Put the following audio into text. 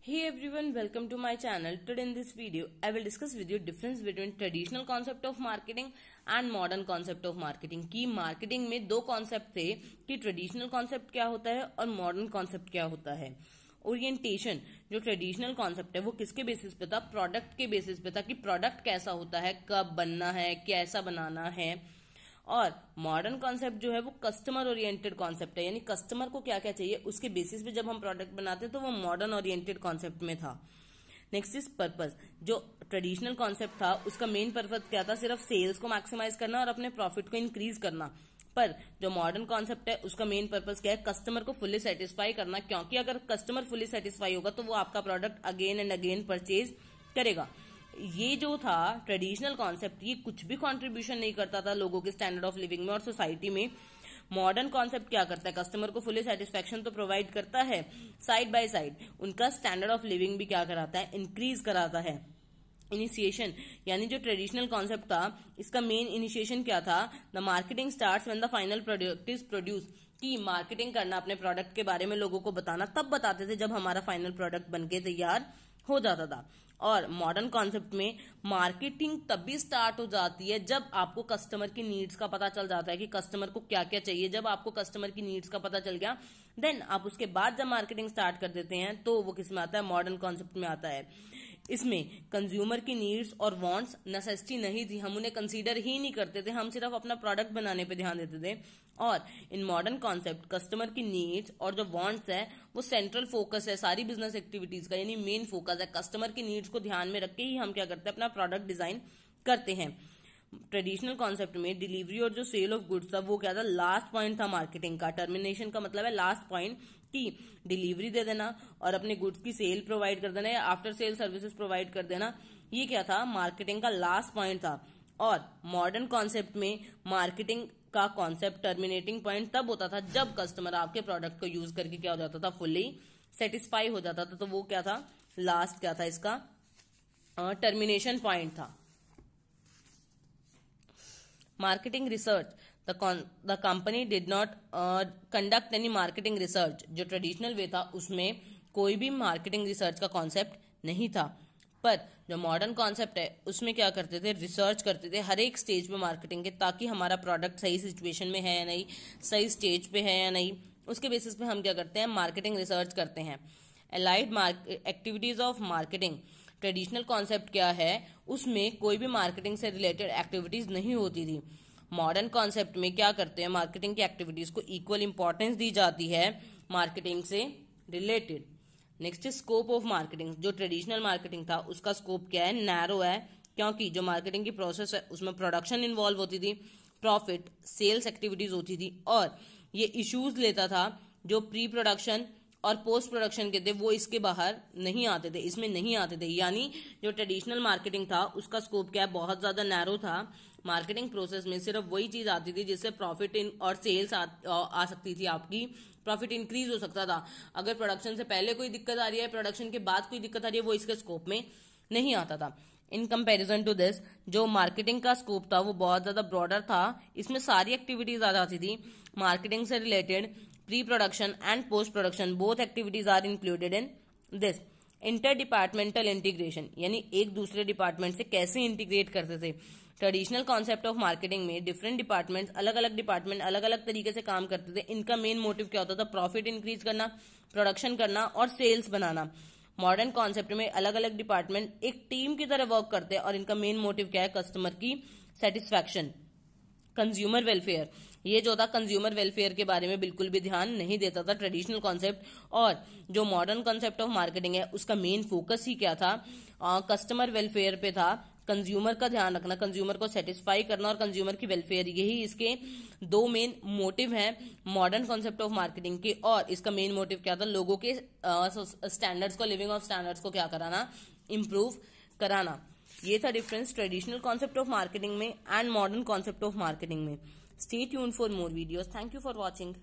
Hey everyone, welcome to my channel. Today in this video, I will discuss with you difference between traditional concept of marketing and modern concept of marketing. कि marketing में दो concept थे कि traditional concept क्या होता है और modern concept क्या होता है. ओरिएंटेशन जो ट्रेडिशनल कॉन्सेप्ट है वो किसके बेसिस पे था? प्रोडक्ट के बेसिस पे था कि प्रोडक्ट कैसा होता है, कब बनना है, कैसा बनाना है. और मॉडर्न कॉन्सेप्ट जो है वो कस्टमर ओरिएंटेड कॉन्सेप्ट है, यानी कस्टमर को क्या क्या चाहिए उसके बेसिस पे जब हम प्रोडक्ट बनाते हैं तो वो मॉडर्न ओरिएंटेड कॉन्सेप्ट में था. Next is purpose. जो ट्रेडिशनल कॉन्सेप्ट था उसका मेन पर्पस क्या था? सिर्फ सेल्स को मैक्सिमाइज करना और अपने प्रॉफिट को इंक्रीज करना. पर जो मॉडर्न कॉन्सेप्ट है उसका मेन पर्पस क्या है? कस्टमर को फुल्ली सेटिस्फाई करना, क्योंकि अगर कस्टमर फुल्ली सेटिस्फाई होगा तो वो आपका product again and again purchase करेगा. ये जो था ट्रेडिशनल कॉन्सेप्ट, ये कुछ भी कंट्रीब्यूशन नहीं करता था लोगों के स्टैंडर्ड ऑफ लिविंग में और सोसाइटी में. मॉडर्न कॉन्सेप्ट क्या करता है? कस्टमर को फुली सेटिस्फेक्शन तो प्रोवाइड करता है, साइड बाय साइड उनका स्टैंडर्ड ऑफ लिविंग भी क्या कराता है? इंक्रीज कराता है. इनिशिएशन यानी जो ट्रेडिशनल कॉन्सेप्ट था इसका मेन इनिशिएशन क्या था? The marketing starts when the final product is produce. कि मार्केटिंग करना, अपने प्रोडक्ट के बारे में लोगों को बताना तब बताते थे जब हमारा फाइनल प्रोडक्ट बनके तैयार हो जाता था. और मॉडर्न कॉन्सेप्ट में मार्केटिंग तभी स्टार्ट हो जाती है जब आपको कस्टमर की नीड्स का पता चल जाता है कि कस्टमर को क्या क्या चाहिए. जब आपको कस्टमर की नीड्स का पता चल गया देन आप उसके बाद जब मार्केटिंग स्टार्ट कर देते हैं तो वो किस में आता है? मॉडर्न कॉन्सेप्ट में आता है. इसमें कंज्यूमर की नीड्स और वांट्स नेसेसिटी नहीं थी, हम उन्हें कंसीडर ही नहीं करते थे, हम सिर्फ अपना प्रोडक्ट बनाने पे ध्यान देते थे. और इन मॉडर्न कॉन्सेप्ट कस्टमर की नीड्स और जो वांट्स है वो सेंट्रल फोकस है सारी बिजनेस एक्टिविटीज का, यानी मेन फोकस है. कस्टमर की नीड्स को ध्यान में रख के ही हम क्या करते हैं? अपना प्रोडक्ट डिजाइन करते हैं. ट्रेडिशनल कॉन्सेप्ट में डिलीवरी और जो सेल ऑफ गुड्स था वो क्या था? लास्ट पॉइंट था मार्केटिंग का. टर्मिनेशन का मतलब है लास्ट पॉइंट, कि डिलीवरी दे देना और अपने गुड्स की सेल प्रोवाइड कर देना या आफ्टर सेल सर्विसेज प्रोवाइड कर देना. ये क्या था? मार्केटिंग का लास्ट पॉइंट था. और मॉडर्न कॉन्सेप्ट में मार्केटिंग का कॉन्सेप्ट टर्मिनेटिंग पॉइंट तब होता था जब कस्टमर आपके प्रोडक्ट को यूज करके क्या हो जाता था? फुल्ली सेटिस्फाई हो जाता था. तो वो क्या था? लास्ट क्या था इसका? टर्मिनेशन पॉइंट था. Marketing research. The company did not conduct any marketing research. जो ट्रेडिशनल वे था उसमें कोई भी मार्केटिंग रिसर्च का कॉन्सेप्ट नहीं था. पर जो मॉडर्न कॉन्सेप्ट है उसमें क्या करते थे? रिसर्च करते थे हर एक स्टेज पे मार्केटिंग के, ताकि हमारा प्रोडक्ट सही सिचुएशन में है या नहीं, सही स्टेज पे है या नहीं, उसके बेसिस पे हम क्या करते हैं? मार्केटिंग रिसर्च करते हैं. Allied activities of marketing. Traditional concept क्या है? उसमें कोई भी मार्केटिंग से रिलेटेड एक्टिविटीज नहीं होती थी. मॉडर्न कॉन्सेप्ट में क्या करते हैं? मार्केटिंग की एक्टिविटीज को इक्वल इंपॉर्टेंस दी जाती है मार्केटिंग से related. Next is scope of marketing. जो ट्रेडिशनल मार्केटिंग था उसका स्कोप क्या है? नैरो है, क्योंकि जो मार्केटिंग की प्रोसेस है उसमें प्रोडक्शन इन्वॉल्व होती थी, प्रॉफिट, सेल्स एक्टिविटीज होती थी, और ये इश्यूज लेता था जो प्री प्रोडक्शन और पोस्ट प्रोडक्शन के थे वो इसके बाहर नहीं आते थे, इसमें नहीं आते थे. यानी जो ट्रेडिशनल मार्केटिंग था उसका स्कोप क्या है? बहुत ज्यादा नैरो था. मार्केटिंग प्रोसेस में सिर्फ वही चीज आती थी जिससे प्रॉफिट इन और सेल्स आ सकती थी, आपकी प्रॉफिट इंक्रीज हो सकता था. अगर प्रोडक्शन से पहले कोई दिक्कत आ रही है, प्रोडक्शन के बाद कोई दिक्कत आ रही है, वो इसके स्कोप में नहीं आता था. इन कंपैरिजन टू दिस जो मार्केटिंग का स्कोप था वो बहुत ज्यादा ब्रॉडर था. इसमें सारी एक्टिविटीज आ जाती थी मार्केटिंग से related. Pre production and post production both activities are included in this. Inter departmental integration यानी एक दूसरे डिपार्टमेंट से कैसे इंटीग्रेट करते थे. ट्रेडिशनल कॉन्सेप्ट ऑफ मार्केटिंग में डिफरेंट डिपार्टमेंट अलग अलग तरीके से काम करते थे. इनका मेन मोटिव क्या होता था? प्रॉफिट इंक्रीज करना, प्रोडक्शन करना और सेल्स बनाना. मॉडर्न कॉन्सेप्ट में अलग अलग डिपार्टमेंट एक टीम की तरह वर्क करते हैं और इनका मेन मोटिव क्या है? कस्टमर की सेटिस्फैक्शन. Consumer welfare. ये जो था कंज्यूमर वेलफेयर के बारे में बिल्कुल भी ध्यान नहीं देता था ट्रेडिशनल कॉन्सेप्ट. और जो मॉडर्न कॉन्सेप्ट ऑफ मार्केटिंग है उसका मेन फोकस ही क्या था? कस्टमर वेलफेयर पे था. कंज्यूमर का ध्यान रखना, कंज्यूमर को सेटिस्फाई करना और कंज्यूमर की वेलफेयर, यही इसके दो मेन मोटिव हैं मॉडर्न कॉन्सेप्ट ऑफ मार्केटिंग के. और इसका मेन मोटिव क्या था? लोगों के स्टैंडर्ड्स को, लिविंग ऑफ स्टैंडर्ड्स को क्या कराना? इंप्रूव कराना. ये था difference traditional concept of marketing में and modern concept of marketing में. Stay tuned for more videos. Thank you for watching.